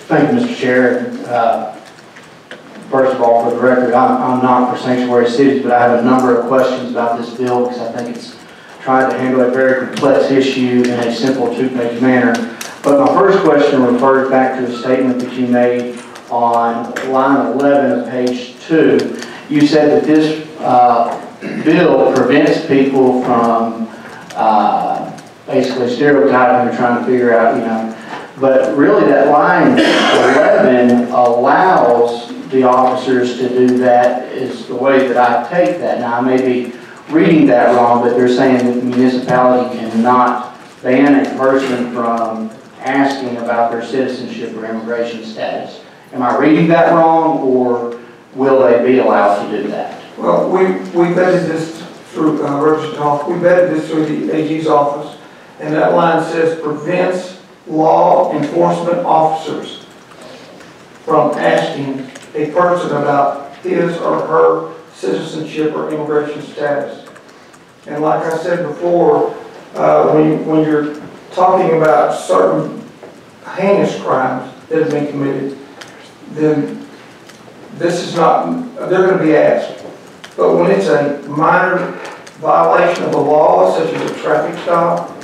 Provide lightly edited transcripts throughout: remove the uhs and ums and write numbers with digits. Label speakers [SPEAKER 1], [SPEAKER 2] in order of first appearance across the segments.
[SPEAKER 1] Thank you, Mr. Chair. First of all, for the record, I'm not for sanctuary cities, but I have a number of questions about this bill because I think it's trying to handle a very complex issue in a simple two-page manner. But my first question refers back to a statement that you made on line 11 of page 2. You said that this bill prevents people from basically stereotyping or trying to figure out, but really that line 11 allows the officers to do that is the way that I take that. Now I may be reading that wrong, but they're saying that the municipality cannot ban a person from asking about their citizenship or immigration status. Am I reading that wrong, or will they be allowed to do that?
[SPEAKER 2] Well, we vetted this through we vetted this through the AG's office, and that line says prevents law enforcement officers from asking a person about his or her citizenship or immigration status. And like I said before, when you're talking about certain heinous crimes that have been committed, then this is not, they're going to be asked. But when it's a minor violation of the law, such as a traffic stop,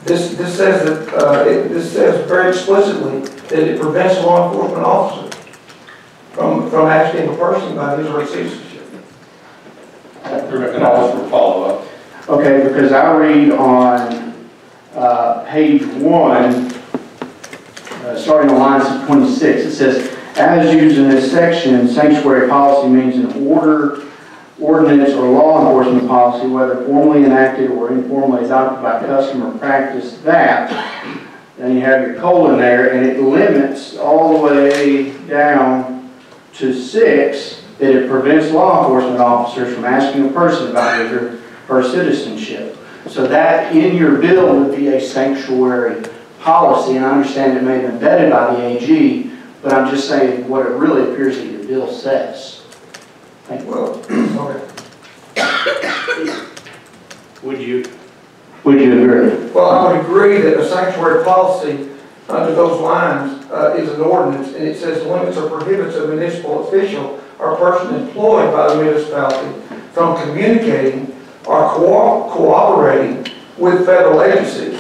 [SPEAKER 2] this says that this says very explicitly that it prevents law enforcement officers from asking a person about his or her citizenship.
[SPEAKER 3] And I'll just follow up.
[SPEAKER 1] Okay, because I read on page 1, starting on line 26, it says, as used in this section, sanctuary policy means an ordinance or law enforcement policy, whether formally enacted or informally adopted by custom or practice that, then you have your colon there, and it limits all the way down to 6 that it prevents law enforcement officers from asking a person about his or her citizenship. So that in your bill would be a sanctuary policy, and I understand it may have been vetted by the AG, but I'm just saying what it really appears that your bill says. Thank you.
[SPEAKER 2] Well, okay.
[SPEAKER 1] Would you agree?
[SPEAKER 2] Well, I would agree that a sanctuary policy under those lines is an ordinance, and it says limits or prohibits a municipal official or person employed by the municipality from communicating or cooperating with federal agencies.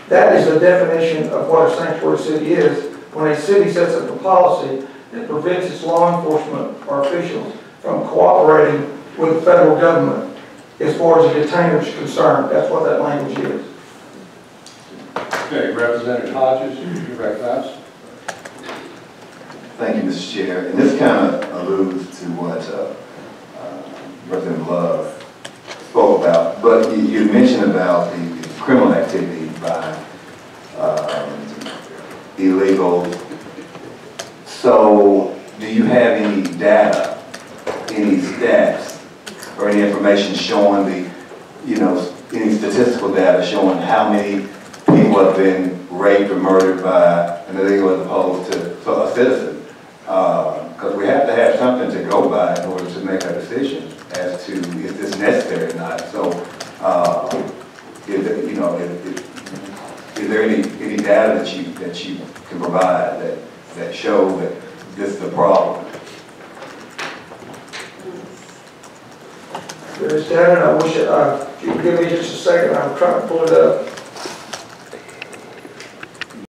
[SPEAKER 2] That is the definition of what a sanctuary city is. When a city sets up a policy that prevents its law enforcement or officials from cooperating with the federal government as far as a detainer is concerned, that's what that language is.
[SPEAKER 3] Okay, Representative Hodges, you recognize.
[SPEAKER 4] Thank you, Mr. Chair. And this kind of alludes to what Representative Love spoke about. But you mentioned about the criminal activity by illegal. So, do you have any data, any stats, or any information showing the, any statistical data showing how many people have been raped or murdered by an illegal as opposed to a citizen? Because we have to have something to go by in order to make a decision as to if this is necessary or not. So, is there any data that you can provide that show that this is a problem?
[SPEAKER 2] There is data, and I wish if you could give me just a second, I'm trying to pull it up.